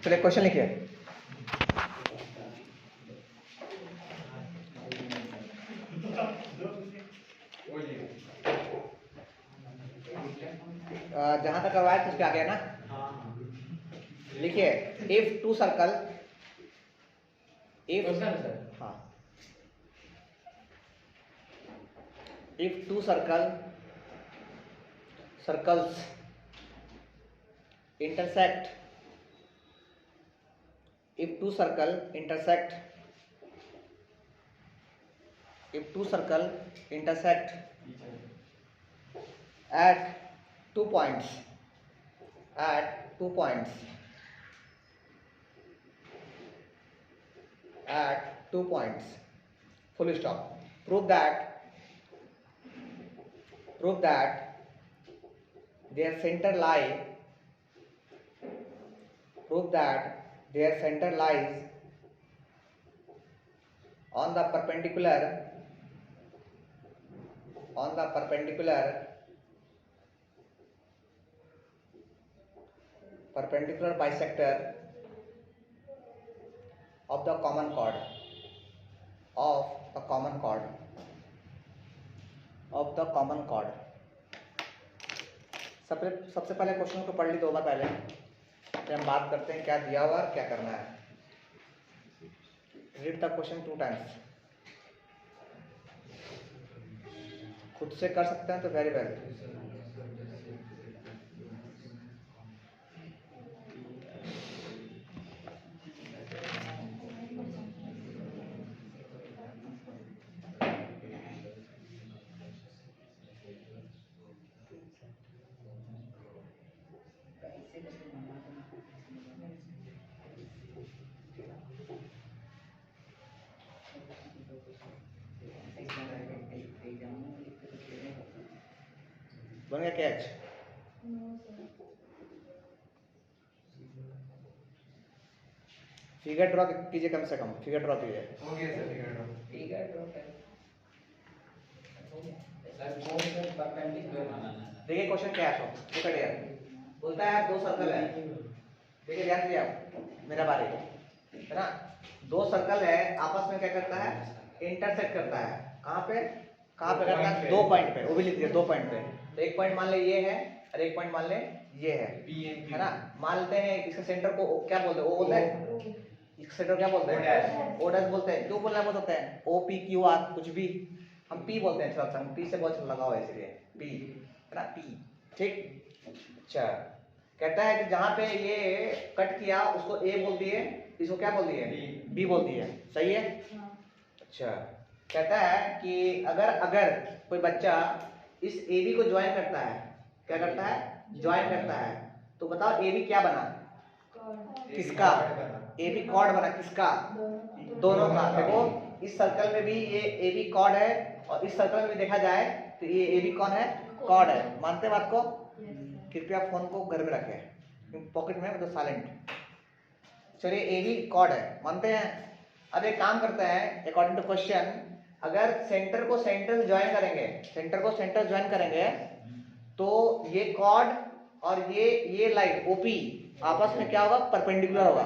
चलिए क्वेश्चन लिखिए। जहां तक करवाया तो उसके आगे है ना, लिखिए इफ टू सर्कल, इफ हाँ, if two circles intersect, if two circle intersect at 2 points, full stop. Prove that their center lies on the perpendicular bisector of the common chord, सबसे पहले क्वेश्चन को पढ़ ली 2 बार पहले, फिर हम बात करते हैं क्या दिया हुआ और क्या करना है। Read the question 2 times. खुद से कर सकते हैं तो वेरी वेल। बन गया कैच? फिगर ड्रॉ कीजिए, कम से कम फिगर ड्रॉ कीजिए। हो गया सर, फिगर ड्रॉ देखिए क्वेश्चन क्या है। पकड़िए, बोलता है 2 सर्कल है। देखिए ध्यान दिया, मेरा बारी है ना। 2 सर्कल है, आपस में क्या करता है, इंटरसेक्ट करता है। कहाँ पे करता है? 2 पॉइंट पे। वो भी लिख दिया 2 पॉइंट पे। तो एक पॉइंट मान ले ये है और एक पॉइंट मान ले ये है ना। मान लेते हैं इसके सेंटर को क्या बोलते हैं? ओ बोलते हैं। इसका सेंटर क्या बोलते हैं? ओ डैश बोलते हैं। क्यों बोलना बोल सकते हैं? ओ पी क्यू आर कुछ भी, हम पी बोलते हैं। थोड़ा सा हम पी से बहुत लगा हुआ है इसलिए पी है ना, पी। ठीक, अच्छा। कहता है कि जहां पे ये कट किया उसको ए बोल दिए, इसको क्या बोल दिए? बी बोल दिए। सही है। अच्छा, कहता है कि अगर कोई बच्चा इस ए बी को ज्वाइन करता है, क्या करता है? ज्वाइन करता है। तो बताओ ए बी क्या बना? किसका? ए बी कॉर्ड बना। किसका? दोनों का। देखो इस सर्कल में भी ये ए बी कॉर्ड है और इस सर्कल में भी देखा जाए तो ये ए बी कौन है? कॉर्ड है। मानते बात को? कृपया फोन को घर में रखें, पॉकेट में मतलब साइलेंट। चलिए ए बी कॉर्ड है, मानते हैं। अब एक काम करते हैं, अकॉर्डिंग टू क्वेश्चन, अगर सेंटर को सेंटर ज्वाइन करेंगे तो ये कॉर्ड और ये लाइन ओपी आपस में क्या होगा? परपेंडिकुलर होगा।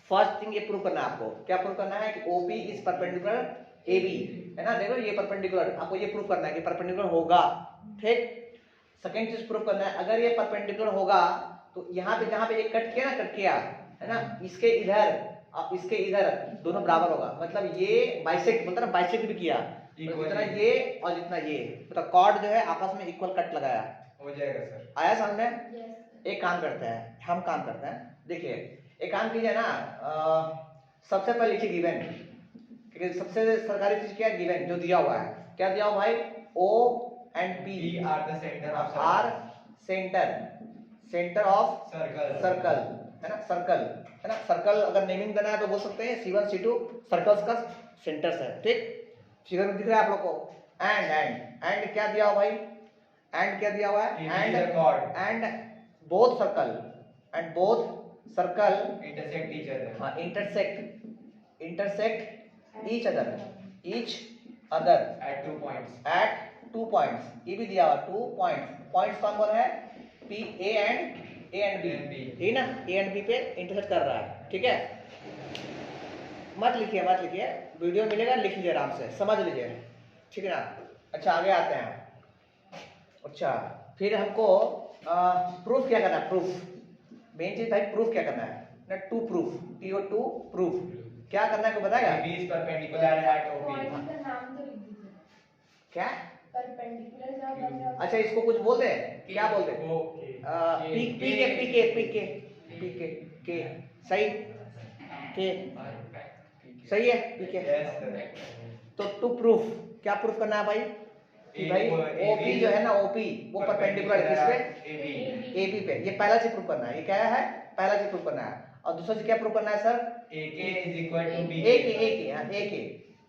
फर्स्ट थिंग ये प्रूव करना है आपको। क्या प्रूव करना है? कि OP is perpendicular A B, है ना। देखो ये परपेंडिकुलर, आपको ये प्रूव करना है कि परपेंडिकुलर होगा। ठीक। सेकंड चीज प्रूव करना है, अगर ये परपेंडिकुलर होगा तो यहाँ पे जहां पे ये कट किया है ना, इसके इधर और इसके इधर दोनों बराबर होगा। मतलब ये बाइसेक्ट, मतलब बाइसेक्ट भी किया, जितना ये और जितना ये, मतलब कॉर्ड जो है आपस में इक्वल कट लगाया। हो जाएगा सर। आया समझ में? एक काम करते हैं, देखिए एक काम कीजिए ना, सबसे पहले लिखिए गिवन, क्योंकि सबसे सरकारी चीज क्या है? गिवन, जो दिया हुआ है। क्या दिया हुआ भाई? O and P are the centre of centre of circle, है ना। सर्कल अगर नेमिंग देना है तो बोल सकते हैं C1 C2 सर्कल्स का सेंटर्स है। ठीक, फिगर में दिख रहा है आप लोग को। एंड क्या दिया हुआ भाई? एंड क्या दिया हुआ है? And both circle intersect each other. हाँ, intersect each other at 2 points. ये भी दिया हुआ 2 पॉइंट्स। पॉइंट्स कौन है? P A and A and B, ये ना ए एंड बी पे इंटरसेक्ट कर रहा है, ठीक है। मत लिखिए वीडियो मिलेगा, लिख लीजिए आराम से, समझ लीजिए, ठीक है ना। अच्छा आगे आते हैं। अच्छा फिर हमको प्रूफ क्या करना है, प्रूफ मेन चीज भाई, प्रूफ क्या करना है ना, टू प्रूफ, टू प्रूफ क्या करना है को बताएगा। AB is perpendicular at OB। Point का नाम तो लिख दीजिए। क्या परपेंडिकुलर जब बन रहा अच्छा इसको कुछ बोल दे, क्या बोल दे, पी के सही, के सही है, पी के। Yes sir। तो टू प्रूफ क्या प्रूफ करना है भाई कि भाई ओपी जो है ना, ओपी वो परपेंडिकुलर है किस पे, AB। एबी पे। ये पहला चीज प्रूफ करना है, ये क्या है, पहला चीज प्रूफ करना है। और दूसरा चीज क्या प्रूफ करना है sir, AK is equal to BK।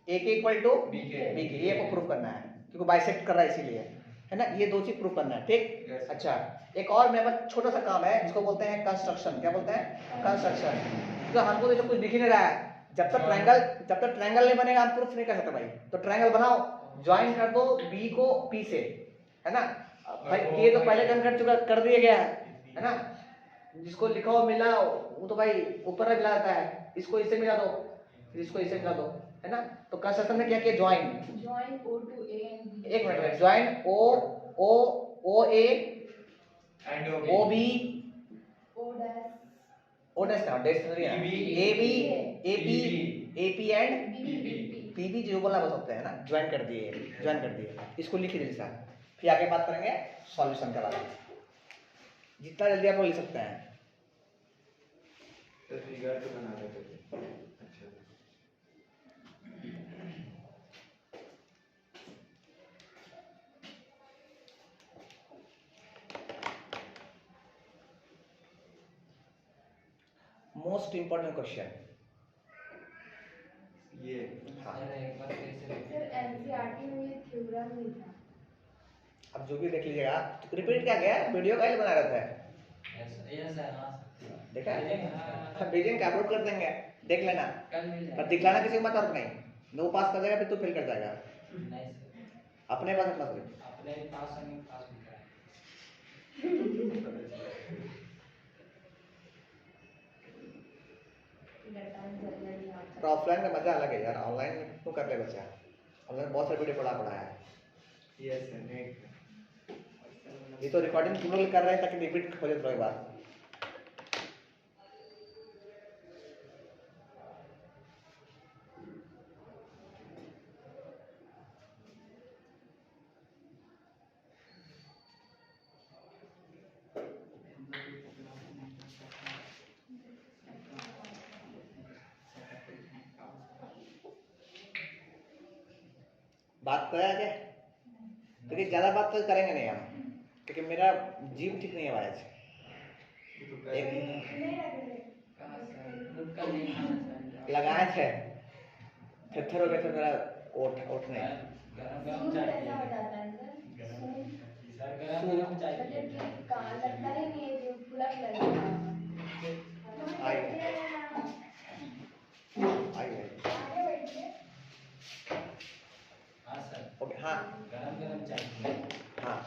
AK equal to BK। BK, ये को प्रूफ करना है क्योंकि बाइसेक्ट कर रहा है इसीलिए, है ना। ये दो चीज प्रूफ करना है, ठीक। Yes। अच्छा एक और मेरे पास छोटा सा काम है, जिसको बोलते हैं कंस्ट्रक्शन। क्या बोलते हैं, कंस्ट्रक्शन। तो हमको तो कुछ दिख ही नहीं रहा है, जब तक ट्रायंगल नहीं बनेगा हम प्रूफ नहीं कर सकते भाई। तो ट्रायंगल बनाओ, ज्वाइन कर दो बी को पी से, है ना। भाई ये तो पहले कर दिया गया है ना। जिसको लिखा हो मिला वो तो भाई ऊपर मिला जाता है, इसको इससे मिला दो, फिर इसको इससे मिला दो, है ना। तो कंस्ट्रक्शन में क्या किया, join, join O to A and B। एक मिनट, join O A And OB। O B O dash O dash का डैश नहीं है, A B A P and B। P भी जो बोलना बोल सकते हैं ना। ज्वाइन कर दिए, इसको लिख दीजिए सर। फिर आगे बात करेंगे सॉल्यूशन के बारे में, जितना जल्दी आप लोग लिख सकते हैं। तो फिगर तो बना देते थे। अच्छा मोस्ट इंपॉर्टेंट क्वेश्चन ये हाँ। सर एनसीईआरटी में ये थ्योरम नहीं था। अब जो भी देख लीजिएगा, तो रिपीट क्या गया, वीडियो का ही बना रहा था, देखा हम वीडियो का अपलोड कर देंगे, देख लेना। पर दिखलाना किसी को मत, और नहीं वो पास कर जाएगा फिर तू फेल कर जाएगा, अपने पास अपना सिर्फ। तो ऑफलाइन का मजा अलग है यार, ऑनलाइन में क्यों कर ले बच्चा, ऑनलाइन बहुत सारे वीडियो पड़ा है। Yes sir net. ये तो रिकॉर्डिंग तुम लोग कर रहे हैं ताकि रिपीट हो जाए थोड़ी बार। बात करें आगे, क्योंकि ज्यादा बात तो करेंगे नहीं हम, क्योंकि मेरा जीव ठीक नहीं है आज। लगाए थे थर हो गया था मेरा ओठ नहीं। सूंड ऐसा हो जाता है सर, सूंड मतलब कि कान लगता ही नहीं है, जो खुला लगता है। आई ओके हाँ हाँ,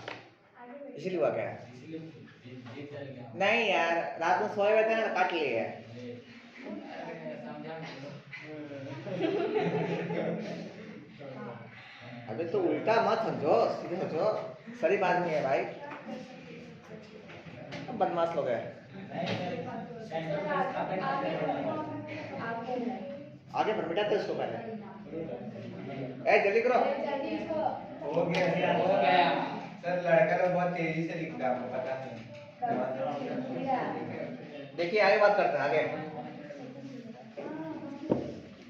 इसीलिए हुआ क्या है? नहीं यार, रात में सोए हुए थे ना, काट लिए है। अबे तो उल्टा मत समझो, सीधे समझो, शरीफ आदमी है भाई, बदमाश लोग है। आगे बढ़ बेटा, तो इसको पहले जल्दी करो। हो गया सर, लड़का लोग बहुत तेजी से लिखता है, आपको पता नहीं। देखिए आगे बात करते हैं, आगे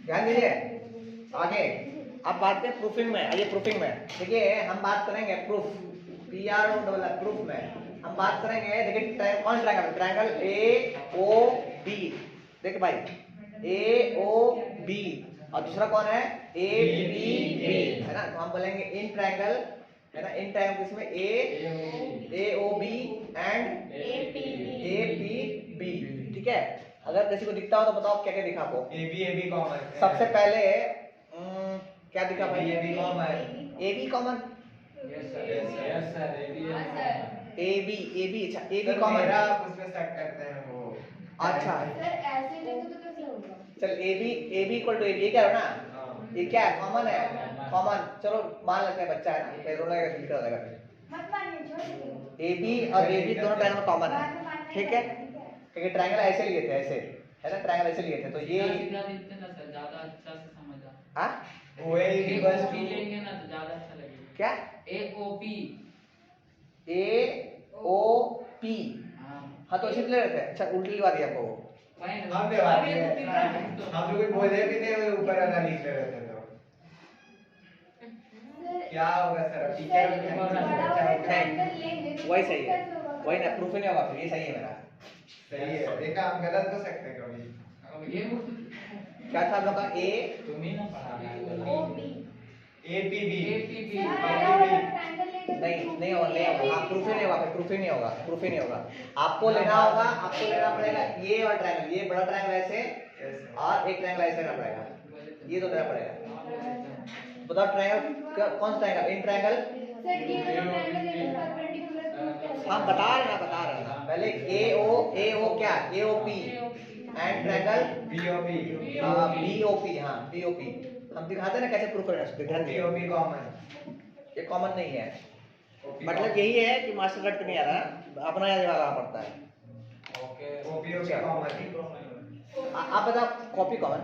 ध्यान दीजिए। आगे अब बात करें प्रूफिंग में। आइए प्रूफिंग में देखिए, हम बात करेंगे प्रूफ, प्रूफ में हम बात करेंगे। देखिए कौन ट्रायंगल ए ओ बी, देखिए भाई ए ओ बी, और दूसरा कौन है ए बी बी, है ना। तो हम बोलेंगे इन ट्रायंगल, है ना, इन ट्रायंगल इसमें A O B and A P B, ठीक है। अगर किसी को दिखता हो तो बताओ क्या क्या दिखा आपको। AB common. सबसे पहले क्या दिखा भाई, AB common. A B common, yes sir. A B अच्छा ए बी सर कॉमन मेरा आप उसमें सेट करते हैं वो। अच्छा सर ऐसे देखो तो कैसे होगा? चल A B equal to A B, ये क्या है ना, हाँ। ये क्या है, कॉमन है, कॉमन। चलो मान लेते हैं बच्चा है ना, फिर रोना का दिक्कत हो जाएगा फिर। मत मानिए, छोड़ दीजिए। ए बी और ए बी दोनों ट्रायंगल कॉमन है, बाद में मानना ठीक है, ठीक है। क्योंकि ट्रायंगल ऐसे लिए थे, ऐसे है ना, ट्रायंगल ऐसे लिए थे, तो ये सीधा देखते ना सर, ज्यादा अच्छा से समझा। हाँ OA equals AOP to लेंगे ना तो ज्यादा अच्छा लगेगा। क्या AOP। ए ओ पी, हाँ। हाँ तो इसी ले रहे थे। अच्छा उल्टी लिखवा दिया आपको, वही ना। हम व्यवहार अरे तो तीन में हम लोग बोले भी थे वो ऊपर वाला लिख रहे थे तो सर क्या होगा सर टीचर सर, को बड़ा वाला ट्रायंगल लेंगे तो वही सही है, कैसे होगा? वही ना, प्रूफ ही नहीं होगा फिर, ये सही है मेरा। सही है देखा हम गलत हो सकते हैं कभी अब ये क्या था आप लोग का ए तुम्हें ना पढ़ाना है। OB APB APB। सर बड़ा वाला ट्रायंगल लेंगे तो नहीं होगा, नहीं होगा, हाँ प्रूफ ही नहीं होगा, फिर प्रूफ ही नहीं होगा, प्रूफ ही नहीं होगा। आपको लेना होगा, आपको लेना पड़ेगा ये और ट्रायंगल, ये बड़ा ट्रायंगल ऐसे और एक ट्रायंगल ऐसे लेना पड़ेगा, ये तो लेना पड़ेगा। बताओ ट्रायंगल कौन सा ट्रायंगल, इन ट्रायंगल सर ये वाला ट्रायंगल लेंगे परपेंडिकुलर प्रूफ कैसे? हम बता रहे हैं पहले ए ओ क्या A O P and triangle BOP B O P, हाँ बी ओ पी हम दिखाते हैं ना कैसे प्रूफ करना है, ध्यान दियो। BOP कॉमन ये कॉमन नहीं है, मतलब यही है कि मास्टर कार्ड पे नहीं आ रहा, अपना याद वाला पड़ता है। OPOP कॉमन आप बताओ कॉपी कॉमन,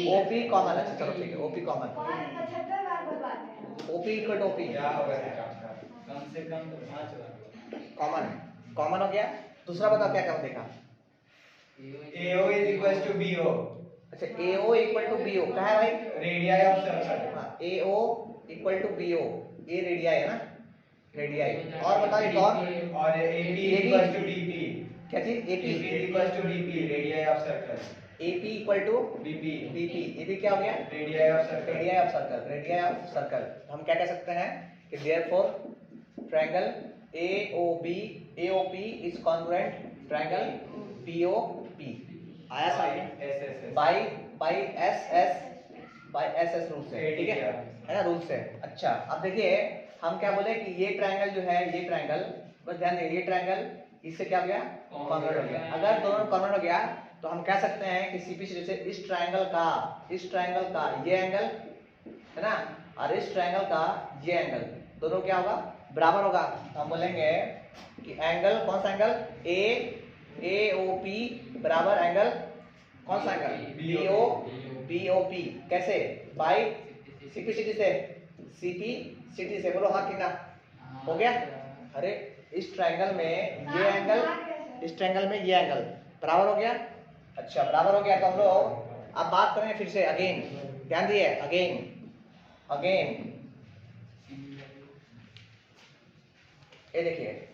ओपी कॉमन, अच्छा चलो ठीक है, ओपी कॉमन, और 75 बार बर्बाद है। ओपी इक्वल टू ओपी क्या होगा सर आपका कम से कम तो 5 बार। कॉमन, कॉमन हो गया। दूसरा बताओ क्या क्या देखा, AO is equals to BO अच्छा A O equal to B O क्या है भाई, radii of circle A O equal to B O, ये रेडियाई है ना, रेडियाई। और बताओ एक और और AP is equals to DP क्या चीज, AP AP, is equals to DP radii of circle AP equal to BP BP, AP क्या हो गया, radii of circle radii of circle, radii of circle. हम क्या कह सकते हैं कि therefore triangle AOP is congruent triangle POP। आया समझ बाय एस रूल से, ठीक है ना, रूल से। अच्छा अब देखिए हम क्या बोले कि ये ट्रायंगल जो है, ये ट्रायंगल बस ध्यान दें, ये ट्रायंगल इससे क्या हो गया, कॉन्ग्रुएंट हो गया। अगर दोनों कॉन्ग्रुएंट हो गया तो हम कह सकते हैं कि CP से इस ट्रायंगल का ये एंगल है ना, और इस ट्रायंगल का ये एंगल दोनों क्या होगा, बराबर होगा। हम बोलेंगे कि एंगल कौन सा एंगल, AOP बराबर एंगल कौन सा एंगल, BOP। कैसे, बाय CP से, बोलो हाँ कि ना, हो गया। अरे इस ट्रायंगल में ये एंगल, इस ट्रायंगल में ये एंगल बराबर हो गया। अच्छा बराबर हो गया तो हम लोग अब बात करेंगे फिर से, अगेन ध्यान दिए, अगेन ये देखिए,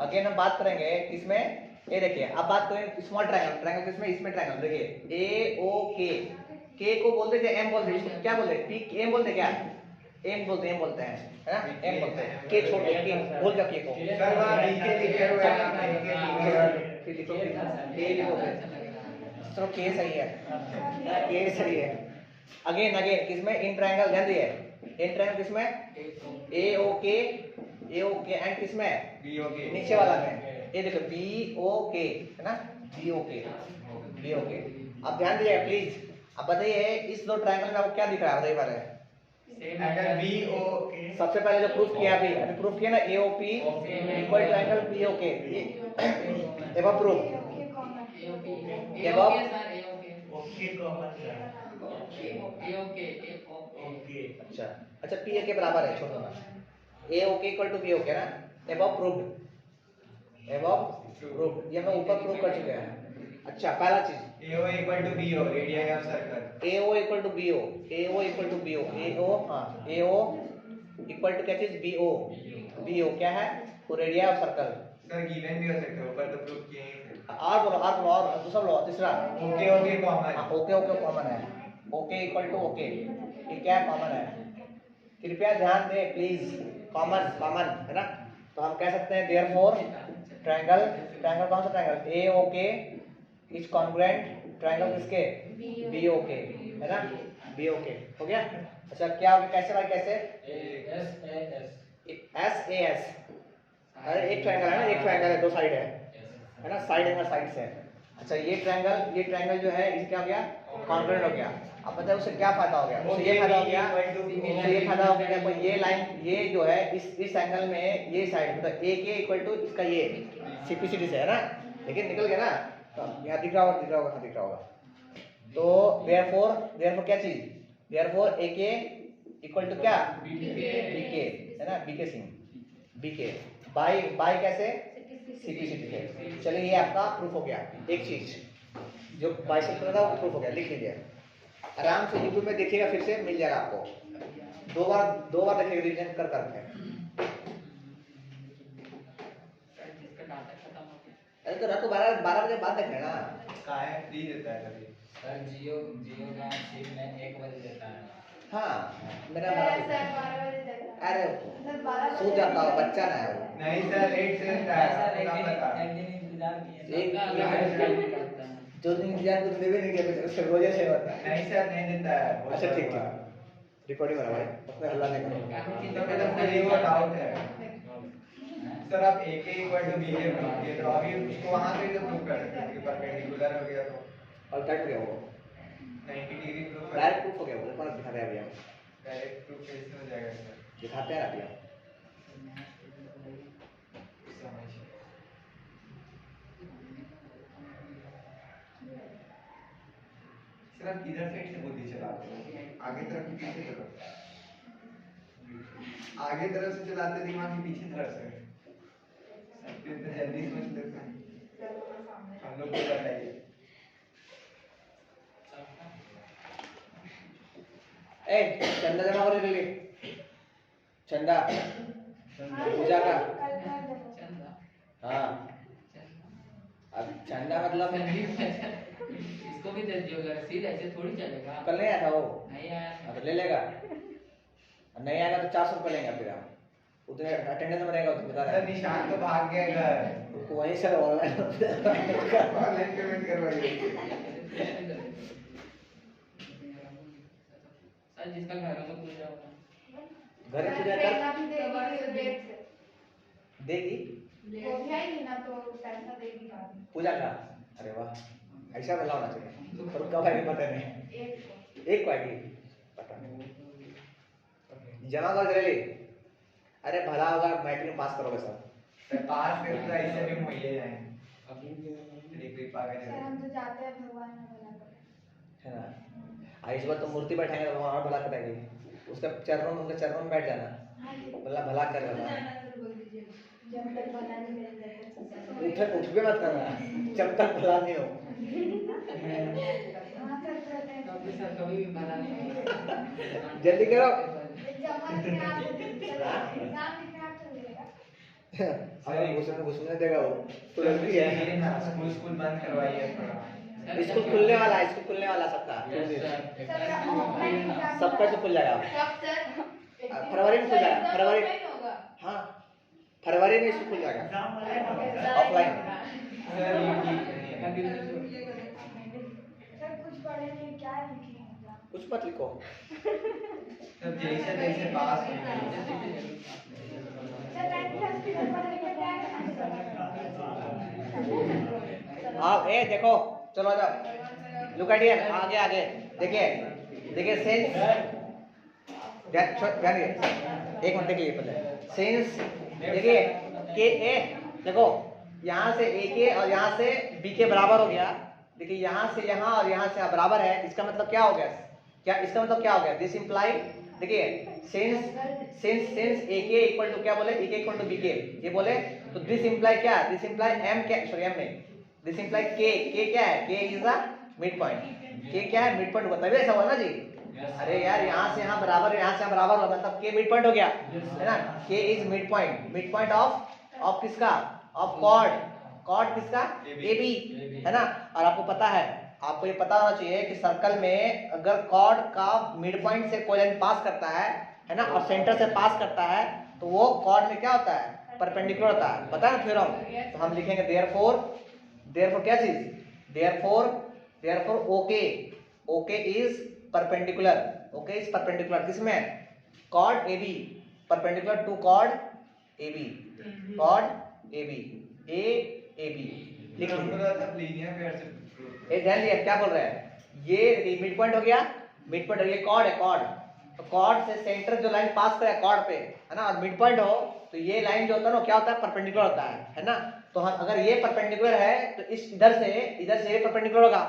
अगेन हम बात करेंगे इसमें, ये देखिए अब बात करें स्मॉल ट्रायंगल किसमें, इसमें ट्रायंगल देखिए AOK, के को बोलते थे एम बोलते, इसको क्या बोलते, पी एम बोलते, क्या एम बोलते हैं, है ना, एम बोलते हैं, के छोड़ के बोल दो के को, सर वहां BK लिखे हुए हैं आप फिर लिखो के लिखो, चलो के सही है, के सही है। अगेन किसमें, इन ट्रायंगल, ध्यान दिए, इन ट्रायंगल किसमें, AOK एंड किसमें, BOK नीचे वाला में, ये देखो BOK है ना, BOK। अब ध्यान दीजिए प्लीज, अब बताइए इस दो ट्रायंगल में आपको क्या दिख रहा है, बताइए बारे अगर BOK सबसे पहले जो प्रूफ किया, अभी प्रूफ किया ना, AOP इक्वल ट्रायंगल BOK, एवं प्रूफ अच्छा P के बराबर है, छोड़ो ना, AOK इक्वल टू BOK ना, एवं प्रूफ, ये हम ऊपर प्रूफ कर चुके हैं। अच्छा पहला चीज AO equal to BO radii of circle AO equal to BO, AO equal to क्या चीज, BO क्या है, तो radius of circle. Sir given भी हो सकता है, ऊपर तो प्रूफ किए ही थे। और बोलो और दूसरा बोलो, तीसरा OK कॉमन ओके कॉमन है, ओके इक्वल टू ओके, ये क्या कॉमन है, कृपया ध्यान दें प्लीज, कॉमन है ना। तो हम कह सकते हैं देयरफॉर ट्रायंगल कौन सा triangle, AOK is congruent triangle किसके, BOK है ना। बी ओके हो गया। अच्छा क्या हो गया, कैसे भाई कैसे, S A S S A S, अरे एक ट्रायंगल है ना, एक ट्रायंगल है, दो साइड है ना, साइड एंगल साइड से। अच्छा ये ट्रायंगल जो है इसे क्या हो गया, कॉन्ग्रुएंट हो गया। अब पता है उससे क्या फायदा हो गया, उससे ये फायदा हो गया, उससे ये फायदा हो गया कोई ये लाइन ये जो है इस एंगल में ये साइड मतलब ए के इक्वल टू इसका ये सिंप्लिसिटी से है ना, लेकिन निकल गया ना, तो यहाँ दिख रहा होगा। तो देयरफॉर क्या चीज, देयरफॉर ए के इक्वल टू क्या, बी के है ना, बी के सिंग बी के बाई कैसे, सिंप्लिसिटी से। चलिए ये आपका प्रूफ हो गया, एक चीज जो बाइसेक्टर था वो प्रूफ हो गया, लिख लीजिए आराम से, यूट्यूब में देखिएगा, फिर से मिल जाएगा आपको, दो बार देखिएगा रिवीजन कर करके। अरे तो रात को 12 बजे बाद देखना ना, का है फ्री देता है कभी। सर जियो का सिम में 1 बजे देता है। हाँ मेरा सर 12 बजे तक। अरे सर 12 बजे सो जाता हो, बच्चा ना है वो। नहीं सर लेट से देता है, सर आपको क्या पता। एक दिन इंतजार किए एक सबका दिन अलग अलग करता है। जो दिन इंतजार को देवे नहीं किया उससे रोजे से होता है। नहीं सर नहीं देता है। अच्छा ठीक रिकॉर्डिंग हो रहा है भाई, उसमें हल्ला नहीं करो। तो मेरा मुझे वो डाउट है सर, आप ए के इक्वल टू बी के प्रूफ किए तो अभी उसको वहां से तो प्रूफ कर सकते हैं कि परपेंडिकुलर हो गया तो और कट गया वो, 90 डिग्री प्रूफ डायरेक्ट प्रूफ हो गया वो, कौन दिखा रहा है अभी हम डायरेक्ट प्रूफ कैसे हो जाएगा सर? दिखाते हैं अभी हम। समझिए सर, आप किधर साइड से बुद्धि चलाते हो, आगे तरफ कि पीछे तरफ? आगे तरफ से चलाते हैं दिमाग की पीछे तरफ से? सर इतना जल्दी सोच लेते हैं, हम लोग को बताइए। ए चंदा जमा हो रही है, चंदा पूजा का, हाँ अब चंदा मतलब इसको भी दे दियो, अगर सीधे ऐसे थोड़ी चलेगा। कल नहीं आया था वो, नहीं आया। हाँ तो ले लेगा, नहीं आएगा तो 400 रुपये लेंगे फिर हम, उतने अटेंडेंस में रहेगा उतना बता रहा सर निशान तो भाग गया घर, उसको वहीं से ऑनलाइन ऑनलाइन पेमेंट करवाइए। सर जिसका घर हो तो पूजा होगा। घर की पूजा कर देगी वो भी आएगी ना तो पैसा देगी बाद में। पूजा का, अरे वाह ऐसा भला होना चाहिए, पर कब आएगी पता नहीं, एक को आएगी पता नहीं, जमा कर दे ले, अरे भला होगा मैट्रिक में पास करोगे सब। सर पास कर तो ऐसे भी मुझे जाए तेरी कृपा सर करें। हम तो जाते हैं भगवान ने भला करे। है ना, इस बार तो मूर्ति बैठाएंगे तो वहाँ और भला करेंगे, उसका उनके चरणों में बैठ जाना, हाँ जी। भला भला कर देना, जब तक भला नहीं मिल जाता उठ भी मत करना जब तक भला नहीं हो। हाँ सर करते हैं। कभी सर कभी भी भला नहीं होगा। जल्दी करो। जमा के आप एग्जाम लिखने आप चल जाएगा। अरे घुसने देगा वो तो लड़की है ना स्कूल बंद करवाइए थोड़ा। स्कूल खुलने वाला है, स्कूल खुलने वाला सबका, सर ऑफलाइन एग्जाम सबका तो खुल जाएगा कब सर? फरवरी में खुल जाएगा, फरवरी, ऑफलाइन होगा। हाँ फरवरी में स्कूल खुल जाएगा ऑफलाइन। सर ये ठीक नहीं है। सर कुछ पढ़े नहीं, क्या लिखे एग्जाम? कुछ मत लिखो, सर जैसे तैसे पास हो गए। सर 9th क्लास की पढ़ने के क्या आप ए देखो चलो आ जाओ, लुक एट हियर, आगे आगे देखिए सेंस, ध्यान एक मिनट देखिए पहले सेंस, देखिए के ए, देखो यहाँ से ए के और यहाँ से बी के बराबर हो गया, देखिए यहाँ से यहाँ और यहाँ से बराबर है, इसका मतलब क्या हो गया, क्या इसका मतलब क्या हो गया, दिस इम्प्लाई, देखिए सेंस ए के इक्वल टू क्या बोले, ए के इक्वल टू बी के, ये बोले तो दिस इम्प्लाई क्या, दिस इम्प्लाई एम क्या, सॉरी एम नहीं, दिस इम्प्लाई के क्या है, के इज अ मिड पॉइंट, के क्या है मिड पॉइंट, तभी ऐसा हुआ ना जी। अरे यार यहाँ से यहाँ बराबर, यहाँ से यहाँ बराबर हुआ, मतलब के मिड पॉइंट हो गया है ना, के इज मिड पॉइंट ऑफ किसका, ऑफ कॉर्ड किसका, ए बी है ना। और आपको पता है, आपको ये पता होना चाहिए कि सर्कल में अगर कॉर्ड का मिड पॉइंट से कोई लाइन पास करता है ना, और सेंटर से पास करता है तो वो कॉर्ड में क्या होता है, परपेंडिकुलर होता है, पता है ना थ्योरम। तो हम लिखेंगे देयरफॉर क्या चीज, therefore okay is perpendicular, okay, is perpendicular किसमें? Chord A B, perpendicular to chord A B, chord A B, A B लिख हमको लीजिए। लगा था लीनियर पेयर से prove ये ध्यान दिया क्या बोल रहे हैं, ये मिड पॉइंट हो गया, मिड पॉइंट, ये कॉर्ड है, कॉर्ड, तो कॉर्ड से सेंटर जो लाइन पास करे कॉर्ड पे, है ना, और मिड पॉइंट हो तो ये लाइन जो होता है ना क्या होता है, परपेंडिकुलर होता है ना। तो हम अगर ये परपेंडिकुलर है तो इस इधर से ये परपेंडिकुलर होगा,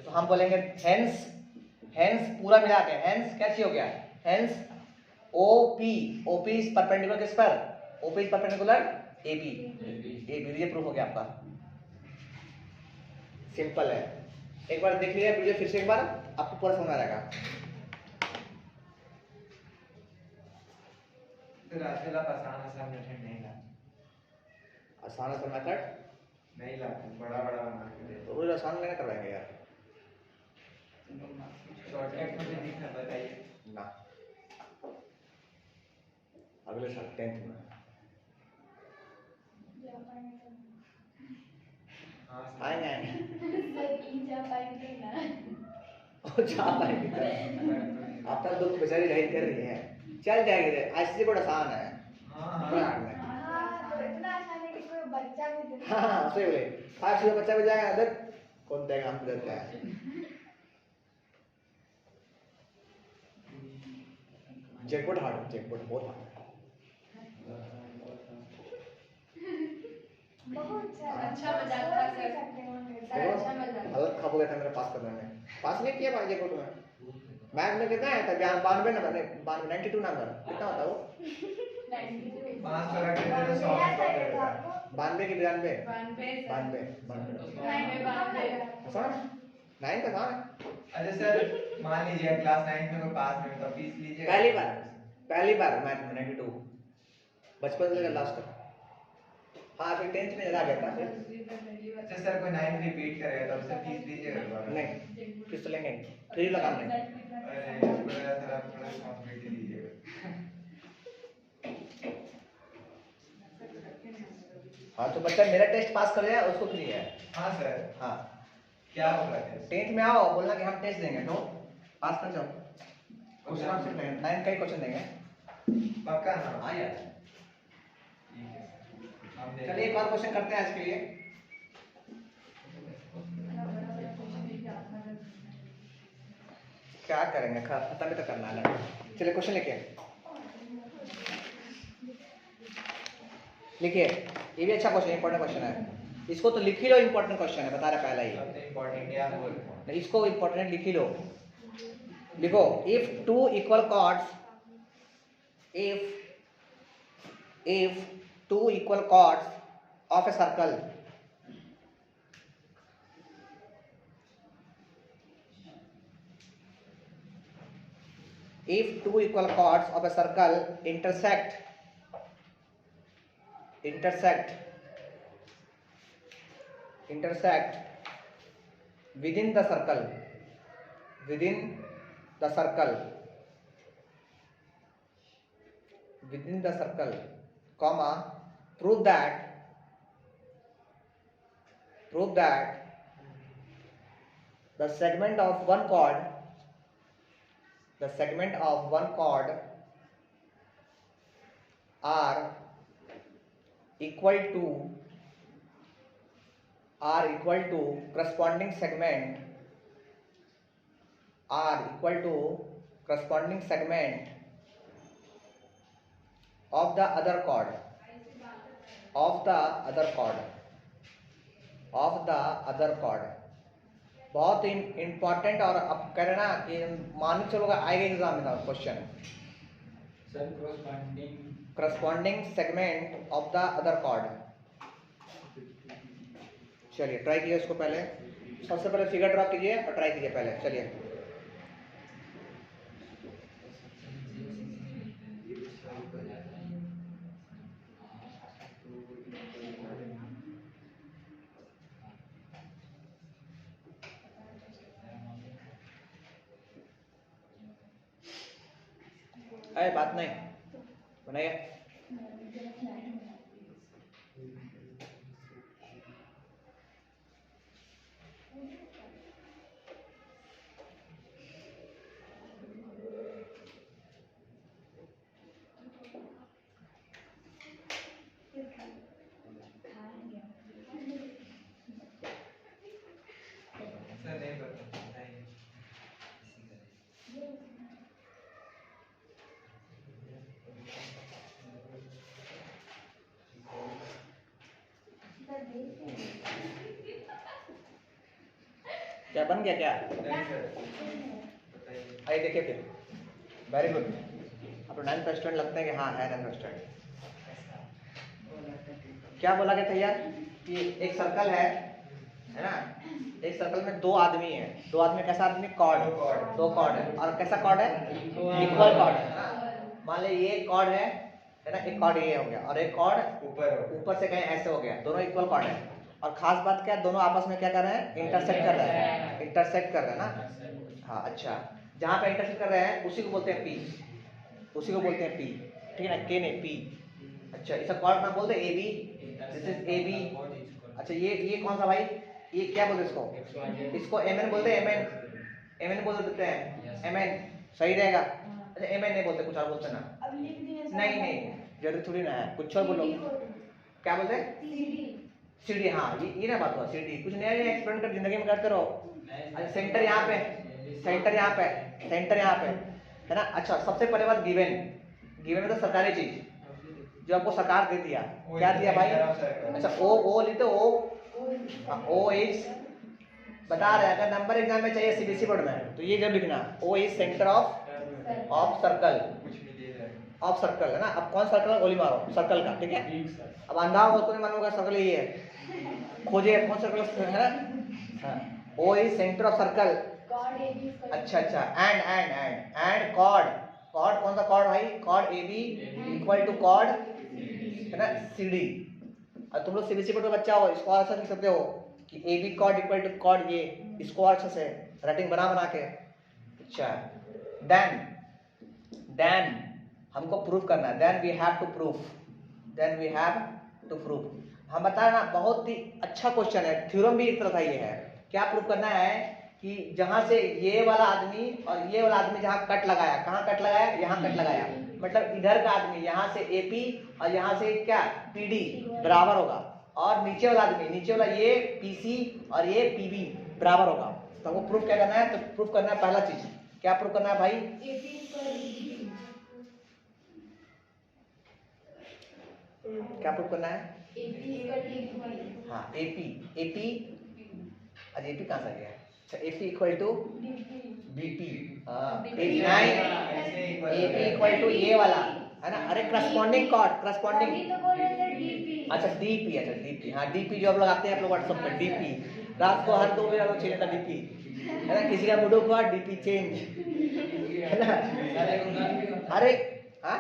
तो हम बोलेंगे हेंस, हेंस पूरा मिला के हेंस क्या चीज हो गया, hence OP, OP is perpendicular किस पर, OP is perpendicular AB, AB, ये प्रूफ हो गया आपका, सिंपल है। एक बार देख लीजिए वीडियो फिर से एक बार, आपको पूरा समझ आ जाएगा। तो रास्ते आप आसान मेथड नहीं ला, आसान सा मेथड नहीं ला, बड़ा बड़ा बना के दे तो रोज आसान लेना करवाएंगे यार शॉर्टकट मुझे नहीं था, बताइए ना, अगले साल 10th में हाँ आएंगे आएंगे जा पाएंगे ना। और जा पाएंगे, आप तक दुख बेचारी जाहिर कर रही है, चल जाएगी, ऐसे बहुत आसान है, हाँ कोई हाँ हार्ड नहीं। हाँ, तो इतना आसान है कि कोई बच्चा भी दे हाँ हाँ सही बोले, 5 साल का बच्चा भी जाएगा इधर, कौन देगा, हम देता है। जैकपॉट हार्ड है, जैकपॉट बहुत हार्ड है। बहुत अच्छा मजाक था सर। देखो, अच्छा मजाक। हालत खराब हो गया था मेरा पास करने में, पास नहीं किया भाई जैकपॉट में, मैथ में कितना आया था, 92 नंबर, 92 नंबर कितना होता है वो, 500 रख के दे 100 देगा। 92 की 92, 92 92 आसान है, 9 का आसान है। अच्छा सर, मान लीजिए क्लास 9 में कोई पास में तो फीस लीजिए। पहली बार मैथ में 92, बचपन से लास्ट तक, हाँ फिर 10th में ज्यादा आ गया था फिर, अच्छा सर, कोई 9 रिपीट करेगा तो उससे फीस लीजिएगा? नहीं फिर तो लेंगे फ्री लगा लेंगे। अरे थोड़ा थोड़ा रिस्पांसिबिलिटी लीजिएगा। हाँ तो बच्चा मेरा टेस्ट पास कर जाए उसको फ्री है। हाँ सर, हाँ क्या होगा टेस्ट? 10th में आओ, बोलना कि हम टेस्ट देंगे तो पास कर जाओ, क्वेश्चन आपसे लेंगे, 9 का ही क्वेश्चन देंगे। पक्का ना? हाँ यार, ठीक है हम देख चलिए एक और क्वेश्चन करते हैं आज के लिए। क्या करेंगे, खत्म भी तो करना है, चलिए क्वेश्चन लेके लिखिए, ये भी अच्छा क्वेश्चन, इंपॉर्टेंट क्वेश्चन है, इसको तो लिख ही लो, इंपॉर्टेंट क्वेश्चन है, बता रहा पहला ही, सबसे इम्पोर्टेंट क्या बोल रहे हो? नहीं इसको इंपॉर्टेंट लिख ही लो, लिखो if two equal chords, if two equal chords of a circle if two equal chords of a circle intersect within the circle comma prove that the segment of one chord are equal to corresponding segment of the other chord बहुत important, और अब कह रहे ना कि मान के चलो आएगा एग्जाम में question, sir corresponding segment of the other chord। चलिए ट्राई कीजिए इसको, पहले सबसे पहले फिगर ड्रॉ कीजिए और ट्राई कीजिए पहले, चलिए अरे बात नहीं बनाइए, क्या बन गया क्या? नहीं सर, बताइए। आइए देखिए फिर। Very good. आप 9th स्टूडेंट लगते हैं कि हाँ है 9th स्टूडेंट। क्या बोला गया था यार कि एक सर्कल है ना, एक सर्कल में दो आदमी है, दो आदमी कैसा आदमी? कॉर्ड, दो कॉर्ड है। और कैसा कॉर्ड है? इक्वल कॉर्ड है ना। मान ले ये कॉर्ड है ना, एक कॉर्ड ये हो गया और एक कॉर्ड ऊपर से कहीं ऐसे हो गया, दोनों इक्वल कॉर्ड है। और खास बात क्या है, दोनों आपस में क्या कर रहे हैं? इंटरसेक्ट कर रहे हैं, इंटरसेक्ट कर रहे हैं ना। हाँ अच्छा, जहाँ पे इंटरसेक्ट कर रहे हैं उसी को बोलते हैं पी, उसी को बोलते हैं पी, ठीक है ना, के नहीं पी। अच्छा इसका कॉर्ड नाम बोलते हैं A B, this is A B. अच्छा ये कौन सा भाई, ये क्या बोलते हैं इसको? इसको एम एन बोलते हैं, एम एन, एम एन बोल देते हैं, एम एन सही रहेगा। अच्छा एम एन नहीं बोलते, कुछ और बोलते ना। अब लिख दिए सर। नहीं नहीं जरूरी थोड़ी ना है, कुछ और बोलो। क्या बोलते हैं? सीडी। हाँ ये ना बात हुआ, सीडी। कुछ नया नया एक्सपेरिमेंट कर जिंदगी में करते रहो। अच्छा सेंटर यहाँ पे, सेंटर यहाँ पे, सेंटर यहाँ पे है ना। अच्छा सबसे पहले बात गिवन, गिवन में तो सरकारी चीज जो आपको सरकार दे दिया, क्या दिया भाई? अच्छा ओ लिखते ओ इज, बता रहे हैं अगर नंबर एग्जाम में चाहिए सीबीएसई बोर्ड में तो ये जब लिखना O is centre of circle, of circle है ना। अब कौन सर्कल है? गोली मारो सर्कल का, ठीक है। अब अंधा हो तो नहीं मालूम सर्कल यही है, खोजे कौन सर्कल है ना। O is centre of circle. अच्छा एंड कॉर्ड, कॉर्ड कौन सा कॉर्ड भाई? Chord A B equal to chord है ना सी डी। और तुम लोग सीबीएसई बोर्ड का बच्चा हो, इसको अच्छा लिख सकते हो कि A B chord equal to chord ये, इसको अच्छा से राइटिंग बना के। अच्छा देन हमको प्रूफ करना है, then we have to proof, हम बता रहे ना बहुत ही अच्छा क्वेश्चन है, थ्योरम भी एक तरह का ये है। क्या प्रूफ करना है कि जहां से ये वाला आदमी और ये वाला आदमी जहां कट लगाया, कहाँ कट लगाया? यहाँ कट लगाया, मतलब इधर का आदमी यहाँ से एपी और यहाँ से क्या पीडी बराबर होगा, और नीचे वाला आदमी, नीचे वाला ये पीसी और ये पीबी बराबर होगा। तो हमको प्रूफ क्या करना है? तो प्रूफ करना है पहला चीज, क्या प्रूफ करना है भाई? क्या प्रूफ करना है? हाँ एपी आज एपी कहाँ से गया? अच्छा AP equal to BP, AP equal to ये वाला है ना। अरे करस्पॉन्डिंग कॉर्ड, करस्पॉन्डिंग अच्छा डीपी, हाँ डीपी जो आप लगाते हैं आप लोग व्हाट्सएप पर, डीपी रात को हर 2 बजे आपको चाहिए था डीपी है ना। किसी का मूड हुआ डीपी चेंज है ना। अरे हाँ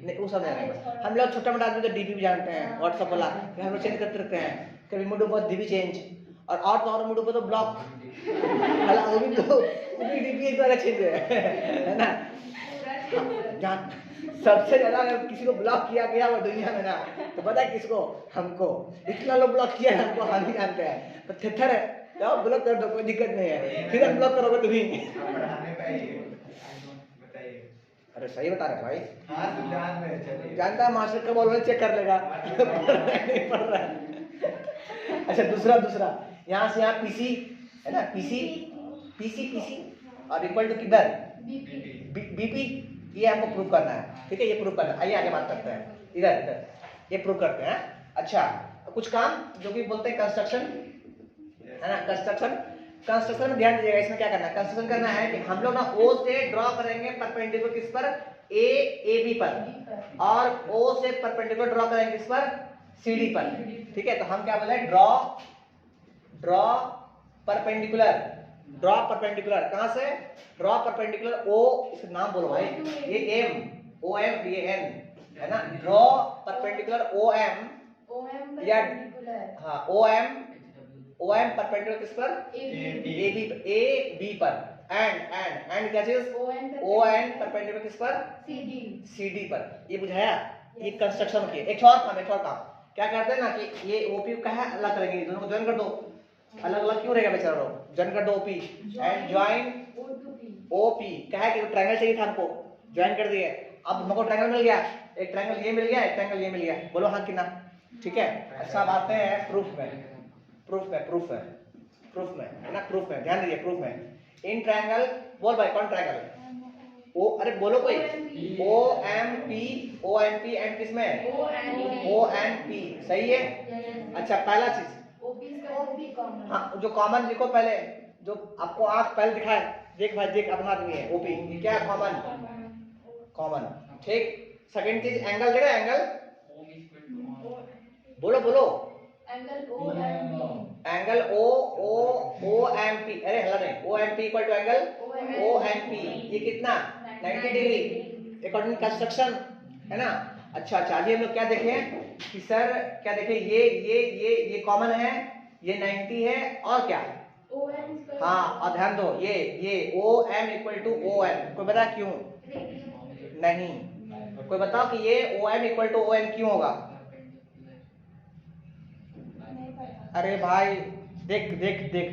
नहीं वो सब नहीं, हम लोग छोटा मोटा आदमी तो डीपी भी जानते हैं, व्हाट्सएप वाला हम लोग चेंज करते रहते हैं, कभी मूड पर डीपी चेंज और मूड पर तो ब्लॉक हालांकि वो भी डीपी एक तरह चेंज है ना। जान सबसे ज्यादा अगर किसी को ब्लॉक किया गया वो दुनिया में ना तो पता है किसको? हमको। इतना लोग ब्लॉक किया है हमको, हम ही जानते हैं। तो थिएटर है तो ब्लॉक कर दो, कोई दिक्कत नहीं है, फिर ब्लॉक करोगे तुम्हें। अरे सही बता रहे भाई, जानता है मास्टर कब बोल चेक कर लेगा नहीं पढ़ रहा है। अच्छा दूसरा यहाँ से यहाँ पीसी है ना, पीसी और इक्वल टू किधर? बीपी। ये आपको प्रूव करना है, ठीक है, ये प्रूव करना है। आइए आगे बात करते हैं, इधर ये प्रूव करते हैं। अच्छा कुछ काम जो कि बोलते हैं कंस्ट्रक्शन है ना, कंस्ट्रक्शन में ध्यान दीजिएगा। इसमें क्या करना है? कंस्ट्रक्शन करना है कि हम लोग ना ओ से ड्रॉ करेंगे परपेंडिकुलर किस पर? ए बी पर, और ओ से परपेंडिकुलर ड्रॉ करेंगे किस पर? सी डी पर, ठीक है। तो हम क्या बोले? ड्रॉ परपेंडिकुलर कहां से? ड्रॉ परपेंडिकुलर ओ, इसका नाम बोलो भाई, ये एम ओ एम ये एन है ना। ड्रॉ परपेंडिकुलर ओ एम या हाँ ओ एम परपेंडिकुलर किस पर? ए बी पर, एंड क्या चीज? ओ एन परपेंडिकुलर किस पर? सी डी पर। ये बुझाया? ये कंस्ट्रक्शन की एक और काम क्या करते हैं ना कि ये ओपी का है अलग करेंगे, दोनों को ज्वाइन कर दो। अलग क्यों रहेगा बेचारा लोग? ज्वाइन कर दो ओपी एंड ज्वाइन ओपी। क्या है कि ट्रायंगल चाहिए था हमको, ज्वाइन कर दिए। अब हमको ट्रायंगल मिल गया, एक ट्रायंगल ये मिल गया, एक ट्रायंगल ये मिल गया। बोलो हाँ कि ना? ठीक है। अच्छा बात है प्रूफ में है ना, प्रूफ में ध्यान दीजिए। प्रूफ में इन ट्रायंगल बोल भाई कौन ट्रायंगल? ओ अरे बोलो कोई ओ एम पी एंड किसमें ओ एन पी सही है। अच्छा पहला चीज ओपी कॉमन। हाँ जो कॉमन लिखो पहले, जो आपको आंख पहले दिखाए, देख भाई देख अपना आदमी है ओपी, ये क्या है कॉमन, कॉमन ठीक। सेकंड चीज एंगल देखा एंगल, बोलो बोलो angle O M P. Angle O M P, अरे हल्ला नहीं, O M P equal to angle O M P, ये कितना 90 डिग्री अकॉर्डिंग कंस्ट्रक्शन है ना। अच्छा अभी हम लोग क्या देखें कि सर क्या देखें, ये कॉमन है, ये 90 है और क्या, ओ एम। हाँ और ध्यान दो ये O M equal to O N, कोई बता क्यों नहीं, कोई बताओ कि ये O M equal to O N क्यों होगा। अरे भाई देख देख देख,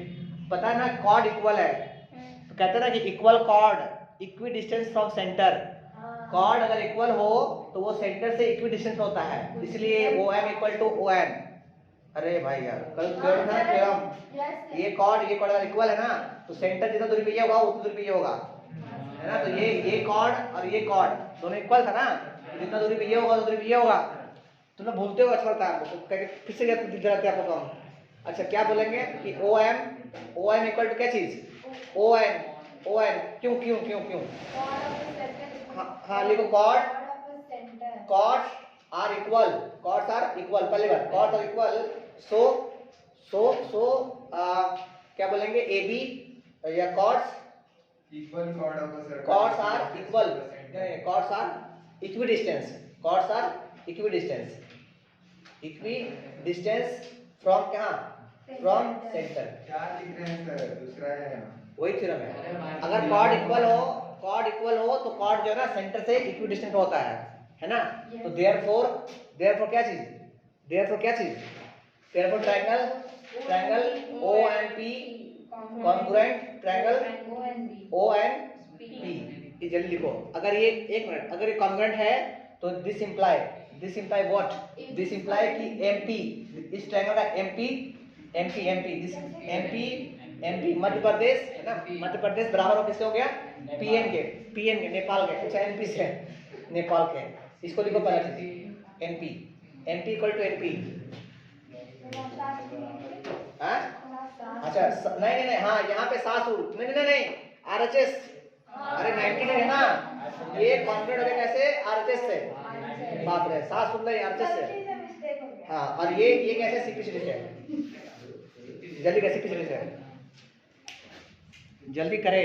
पता है ना कॉर्ड इक्वल है, तो कहते हैं ना कि equal chord equidistance from centre, chord अगर इक्वल हो तो वो सेंटर से इक्वी डिस्टेंस होता है, इसलिए O M equal to O N. अरे भाई यार कल थ्योरम था थ्योरम, ये कॉर्ड अगर इक्वल है ना तो सेंटर जितना दूरी पे ये होगा उतनी दूरी पे ये होगा, है ना। तो ये कॉर्ड और ये कॉर्ड दोनों इक्वल था ना, जितना दूरी पे ये होगा उतनी दूरी पे ये होगा। तुम लोग भूलते हो अच्छा था, फिर से दिखते आपको हम। अच्छा क्या बोलेंगे कि ओ एम इक्वल टू क्या चीज ओ एन क्यों क्यों क्यों क्यों, हाँ लिखो कॉर्ड्स आर इक्वल, पहले बार कॉर्ड्स आर इक्वल, सो क्या बोलेंगे ए बी या chords equal chord of a circle, chords are equal, chords are equidistance, chords are equidistance from कहाँ, फ्रॉम सेंटर। क्या लिख रहे हैं सर, दूसरा है यहाँ। वही थ्योरम है, अगर कॉर्ड इक्वल हो तो कॉर्ड जो है ना सेंटर से इक्विडिस्टेंट होता है ना। तो देयरफॉर क्या चीज triangle O and P congruent triangle O and P. ये जल्दी लिखो, अगर ये एक मिनट, अगर ये कॉन्ग्रुएंट है तो this imply what, this imply कि एमपी, इस ट्रायंगल का एमपी मध्य प्रदेश है ना, मध्य प्रदेश बराबर हो किससे हो गया, पीएन के नेपाल के, अच्छा एनपी से नेपाल के, इसको लिखो पहला चीज एनपी इक्वल टू एनपी। अच्छा नहीं हाँ यहाँ पे सासुर नहीं आरएचएस, अरे 90 है ना, ये कॉन्फ्रेंट हो गया कैसे आरएचएस से, बाप रे सासुर नहीं आरएचएस से, हाँ और ये कैसे सीपी सीरीज है, जल्दी कैसे सीपी सीरीज है, जल्दी करे।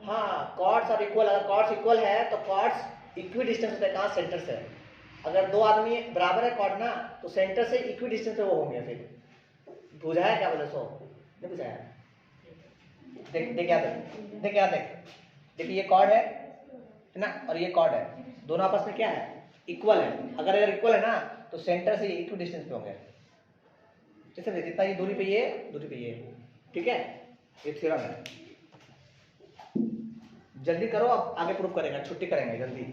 हाँ कॉर्ड्स आर इक्वल, अगर कॉर्ड्स इक्वल है तो कॉर्ड्स इक्वी डिस्टेंस होता है, कहाँ सेंटर से, अगर दो आदमी बराबर है कॉर्ड ना तो सेंटर से इक्वी डिस्टेंस पे वो होंगे। फिर बुझाया क्या बोले, सो नहीं बुझाया, देख देखिए ये कॉर्ड है ना और ये कॉर्ड है, दोनों आपस में क्या है इक्वल है, अगर इक्वल है ना तो सेंटर से इक्वी डिस्टेंस पे होंगे, जैसे जितना ये दूरी पे ये ठीक है, ये थ्योरम है। जल्दी करो, अब आगे प्रूफ करेंगे, छुट्टी करेंगे जल्दी।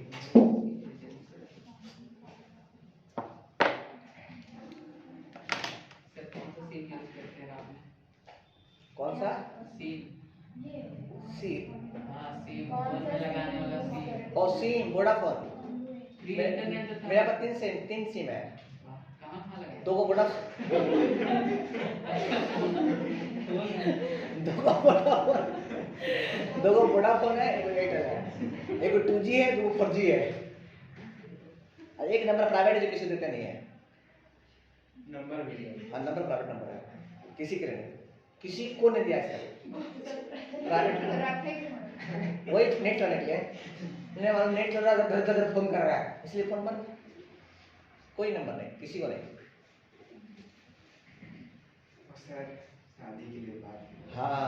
कौन सा सी, लगाने वाला सी, और सिम वोडाफोन, मेरा पास तीन सिम है, कहाँ लगे, दो को वोडाफोन है, एक एयरटेल है, एक 2G है, दो 4G है, और एक नंबर प्राइवेट है जो किसी देते नहीं है, नंबर भी हाँ नंबर प्राइवेट नंबर है, किसी के नहीं, किसी को नहीं दिया प्राइवेट, वही नेट चलने के लिए, इन्हें मालूम नेट चल रहा है तो फोन कर रहा है, इसलिए फोन बंद, कोई नंबर नहीं, किसी को नहीं। सर शादी के लिए बात, हाँ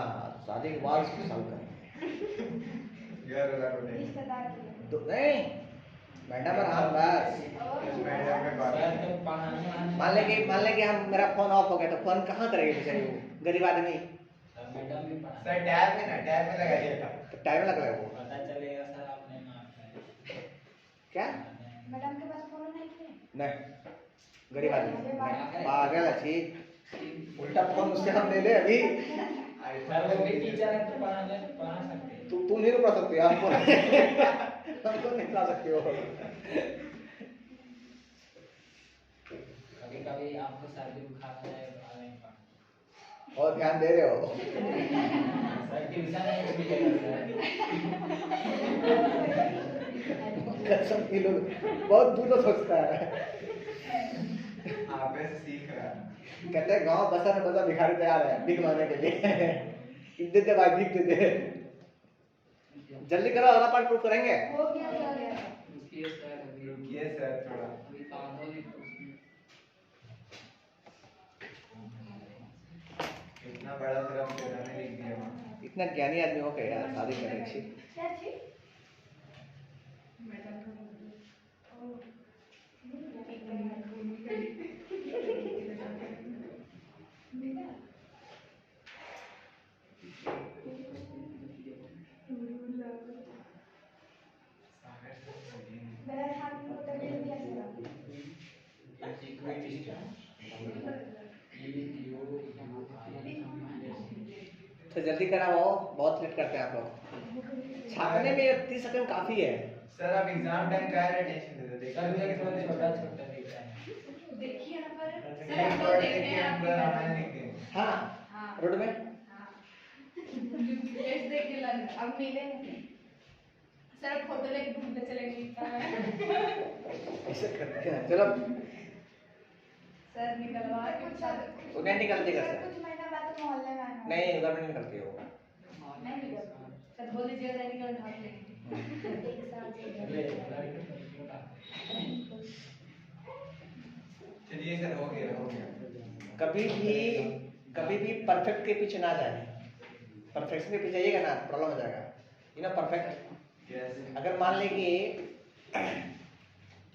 शादी के बाद उसको साल करेंगे, नहीं मैडम और हम बस, मैडम में बात, मान ले कि हम मेरा फोन ऑफ हो गया तो फोन कहाँ करेंगे बेचारे वो गरीब आदमी, सर टैब में लगाइएगा, तो टाइम लग रहा है वो पता चलेगा सर आपने माफ क्या मैडम के पास फोन नहीं थे? नहीं, गरीब आदमी पागल अच्छी, उल्टा फोन मुझसे हम ले ले अभी। सर वो भी टीचर है तो पढ़ा सकते हैं। तुम नहीं रुका सकते हमको हमको नहीं ला सकते हो। कभी कभी आपको सर्दी बुखार हो जाए तो आ नहीं पाए। और ध्यान दे रहे हो। सर ट्यूशन नहीं मिलेगा कसम की लोग बहुत दूर तो सोचता है। आप ऐसे सीख रहा है। कहते हैं गांव बसा में बसा भिखारी तैयार है भीख मांगने के लिए। दे दे भाई भीख दे दे। जल्दी करो अगला पार्ट प्रूफ करेंगे। हो गया सर। रुकिए सर अभी रुकिए सर थोड़ा। अभी काम हो नहीं तो उसमें इतना बड़ा सिर्फ तेरा ने लिख दिया वहाँ। इतना ज्ञानी आदमी हो के यार शादी करने की। क्या चीज? मेरा हाथ में तो कर दिया सर। तो जल्दी कराओ, बहुत लेट करते हैं आप लोग। छापने में 30 सेकंड काफी है। सर आप एग्जाम टाइम का है टेंशन दे दो। सर मुझे थोड़ा छोटा छोटा दिखता है। देखिए यहाँ पर सर एक हम वर्ड लोग देखते लिख के हैं अंदर आपकी हमें लिख देंगे। हाँ हाँ रोड में हाँ डुप्लीकेट्स देख के लग रहा अब मिलेंगे सर अब फोटो लेके ढूंढते चलेंगे इतना में ऐसे करते हैं। चलो सर निकलवा के कुछ कुछ वो क्या निकलते सर कैसे? कुछ महीना बाद तो मोहल्ले में आना। नहीं उधर में नहीं निकलती हो। नहीं निकलता सर बोल दीजिएगा नहीं निकल ढाक लेंगे एक साल से चलिए सर हो गया। कभी भी परफेक्ट के पीछे ना जाए। परफेक्शन के पीछे जाइएगा ना प्रॉब्लम हो जाएगा। You know perfect. यस। अगर मान ले कि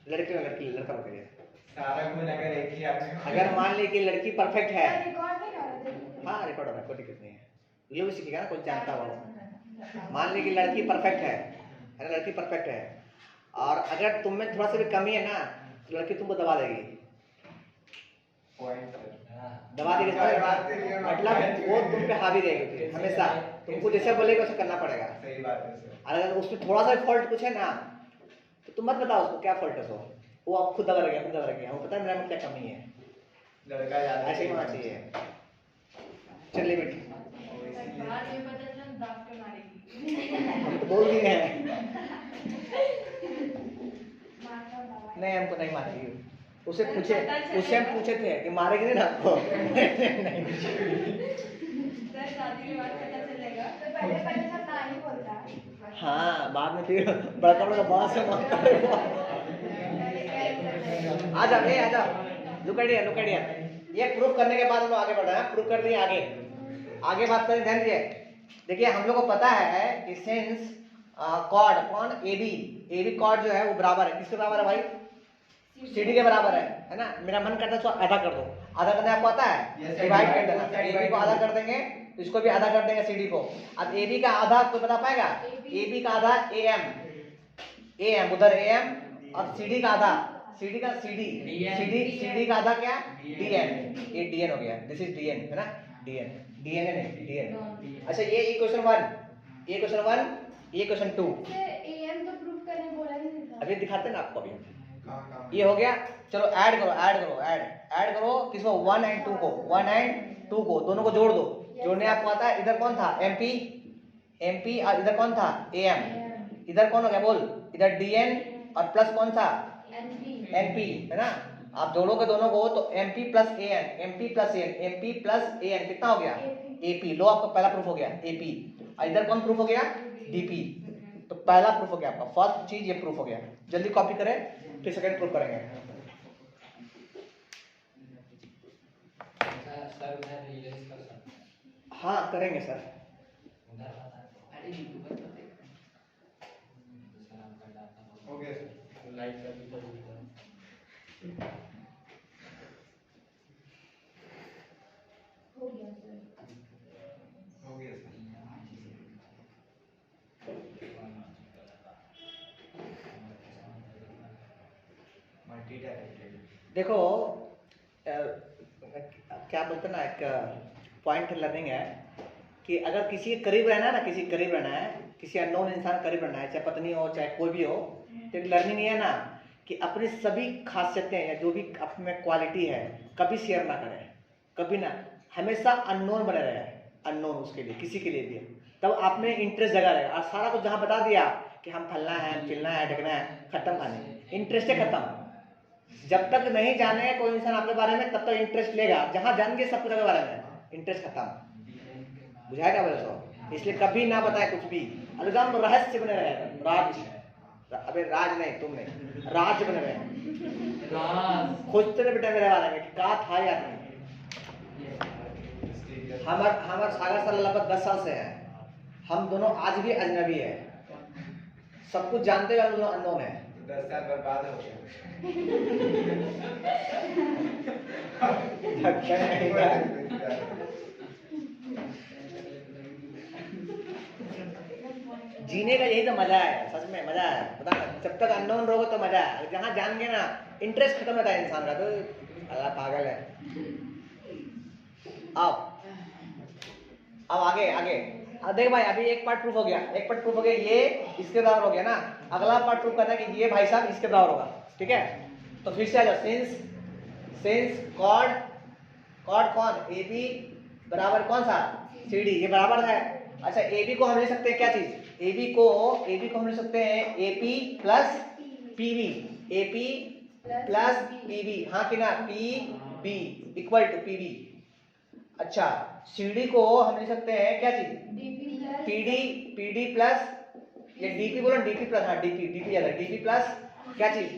लड़के और लड़की लड़का हो गया, सारा गुण अगर एक ही आदमी को- अगर मान ले कि लड़की परफेक्ट है। रिकॉर्ड नहीं कर रहे थे। हाँ रिकॉर्ड हो रहा है, कोई दिक्कत नहीं है। ये भी सीखेगा ना, कोई जानता हो। मान ले कि लड़की परफेक्ट है ना, लड़की परफेक्ट है और अगर तुम में थोड़ा सा भी कमी है ना तो लड़की तुमको दबा देगी। Point sir. दबा देगी मतलब वो तुम पे हावी रहेगी फिर हमेशा। तुमको जैसे बोलेगा वैसे करना पड़ेगा। सही बात है सर। और अगर उसमें थोड़ा सा फॉल्ट कुछ है ना तो तुम मत बताओ उसको क्या फॉल्ट है। सो वो आप खुद दबा गया, खुद दबा गया। हमको पता है मेरा में क्या कमी है। लड़का ज्यादा ऐसे ही होना चाहिए। चलिए बेटी बाहर ये पता चला दांत पे मारेगी हम तो बोल दिए हैं। मारना दवा। नहीं हमको नहीं मारेगी। उससे हम पूछे थे कि मारेगी नहीं ना आपको। नहीं सर शादी के बाद पता चलेगा तो पहले सब ना ही बोलता है। हाँ बाद में फिर बड़का बड़का बात से मारता है वो। आ जा लुक एट हियर। ये प्रूफ करने के बाद हम लोग आगे बढ़ रहे हैं। प्रूफ कर दिए, आगे बात करें। ध्यान दिए। देखिए हम लोग को पता है कि सिंस कॉर्ड कौन AB कॉर्ड जो है वो बराबर है। किसके बराबर है भाई? CD के बराबर है ना। मेरा मन करता है इसको आधा कर दो। आधा करने आपको आता है? Yes, डिवाइड कर divide देना। both side AB को by आधा two। कर देंगे तो इसको भी आधा कर देंगे CD को। अब AB का आधा आपको बता पाएगा? AB का आधा AM उधर AM और CD का आधा CD का आधा क्या? DN। ये DN हो गया। दिस इज DN है ना। DN है नहीं DN। अच्छा ये क्वेश्चन 1, ये क्वेश्चन 1, ये क्वेश्चन 2। AM तो प्रूफ करने बोला ही नहीं था। अभी दिखाते ना आपको। अभी कहाँ ये हो गया। चलो ऐड करो किसको? 1 और 2 को। 1 और 2 को दोनों को जोड़ दो। जोड़ने आपको आता है। इधर कौन था? MP और इधर कौन था? AM। इधर कौन हो गया बोल? इधर DN और प्लस कौन था? NP है ना। आप जोड़ोगे दोनों को तो MP प्लस AN कितना हो गया? AP। लो आपका पहला प्रूफ हो गया AP। और इधर कौन प्रूफ हो गया? DP। तो पहला प्रूफ हो गया आपका। फर्स्ट चीज ये प्रूफ हो गया। जल्दी कॉपी करें फिर सेकंड प्रूफ करेंगे। सर उधर रिलीज कर सकते हैं। हाँ करेंगे सर। उधर अरे यूट्यूब पर देखते हैं सर आपका डाटा हो गया सर। लाइक कर भी तो हो गया सर। हो गया सर। देखो क्या बोलते हैं ना, एक पॉइंट लर्निंग है कि अगर किसी के करीब रहना है ना, किसी के करीब रहना है, किसी अननोन इंसान करीब रहना है, चाहे पत्नी हो चाहे कोई भी हो, तो एक लर्निंग ये है ना कि अपनी सभी खासियतें या जो भी आप में क्वालिटी है कभी शेयर ना करें, कभी ना, हमेशा अननोन बने रहे, अननोन उसके लिए, किसी के लिए भी। तब आप में इंटरेस्ट जगा रहेगा। और सारा कुछ जहाँ बता दिया कि हम फलना है, चिलना है, ढकना है, खत्म कहानी, इंटरेस्ट है खत्म। जब तक नहीं जाने कोई इंसान आपके बारे में तब तक इंटरेस्ट लेगा, जहाँ जान गए सब कुछ आपके बारे में, इंटरेस्ट खत्म। बुझाएगा बोले सो? इसलिए कभी ना बताए कुछ भी, एकदम रहस्य बने रहे, राज, अबे राज नहीं, तुम नहीं, राज बने रहे, खोजते रहे बेटा मेरे बारे में कि कहा था या नहीं। हमार सागर सर लगभग 10 साल से है, हम दोनों आज भी अजनबी है, सब कुछ जानते हुए हम दोनों अननोन है। 10 साल बर्बाद हो गया। जीने का यही तो मजा है, सच में मजा है, पता ना, जब तक अननोन रहोगे तो मजा है, जहाँ जान गए ना इंटरेस्ट खत्म होता है इंसान का, तो अल्लाह पागल है। अब आगे आगे देख भाई, अभी एक पार्ट प्रूफ हो गया, एक पार्ट प्रूफ हो गया, ये इसके बराबर हो गया ना, अगला पार्ट प्रूफ करना है कि ये भाई साहब इसके बराबर होगा, ठीक है? तो फिर से आ जाओ, सिंस कॉर्ड कौन, ए बी बराबर कौन सा, सी डी, ये बराबर है। अच्छा, ए बी को हम ले सकते हैं क्या चीज, ए बी को हम ले सकते हैं A P plus P B, A P plus P B, हाँ कि ना, P B equal to P B. अच्छा, सी डी को हम ले सकते हैं क्या चीज, पी डी प्लस, ये डीपी बोलो, डीपी प्लस, हाँ डीपी ज्यादा, डीपी प्लस क्या चीज,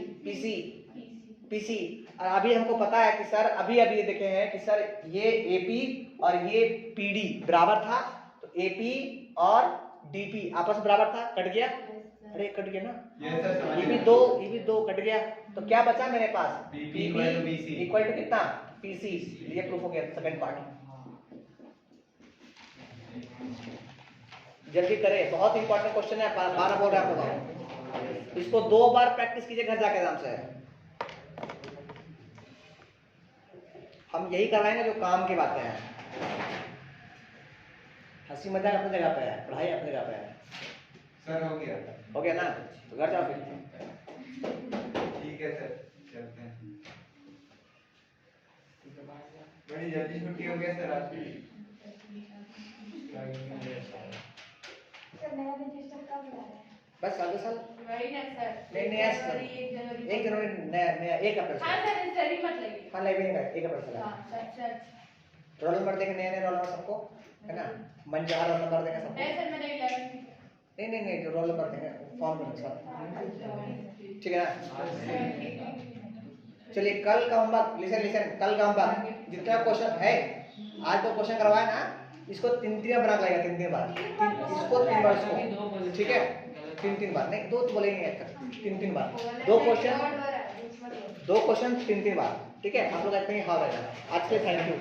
पीसी। और अभी हमको पता है कि सर अभी देखे हैं कि सर ये एपी और ये पीडी बराबर था, तो एपी और डीपी आपस में बराबर था, कट गया, अरे कट गया ना, ये भी दो कट गया, तो क्या बचा मेरे पास, बीपी इक्वल टू कितना, पीसी। ये प्रूफ हो गया सेकंड पार्ट। जल्दी करें, बहुत इंपॉर्टेंट क्वेश्चन है, 12 बोल रहे हैं आपको, इसको 2 बार प्रैक्टिस कीजिए घर जाके आराम से। हम यही करवाएंगे जो काम की बातें हैं, हंसी मजाक अपनी जगह पे है, पढ़ाई अपनी जगह पे है। सर हो गया ना, तो घर जाओ फिर। ठीक है सर, चलते हैं। बड़ी जल्दी छुट्टी हो गया सर आज की। सर मेरा रजिस्टर कब आ रहा है? बस अगले साल वही ना सर, नहीं 1 जनवरी नया 1 अप्रैल। हाँ सर, इस सर ही मत लगिए। हाँ लाइब्रेरी का 1 अप्रैल से। हाँ सर रोल नंबर देंगे, नए रोल नंबर सबको, है ना, मन चाह रोल नंबर देंगे सबको। नहीं सर, मैंने 11 नहीं जो रोल नंबर देंगे फॉर्म में सब, ठीक है ना? चलिए कल का होमवर्क, लिसन, कल का होमवर्क जितना क्वेश्चन है, आज तो क्वेश्चन करवाया ना, इसको 3 बार बना लगेगा, 3 बार, इसको 3 बार, इसको, ठीक है, 3 बार, नहीं 2 तो बोलेंगे, 3 बार, 2 क्वेश्चन 3 बार, ठीक है? आप लोग इतने ही हार रहेगा। आज के थैंक यू।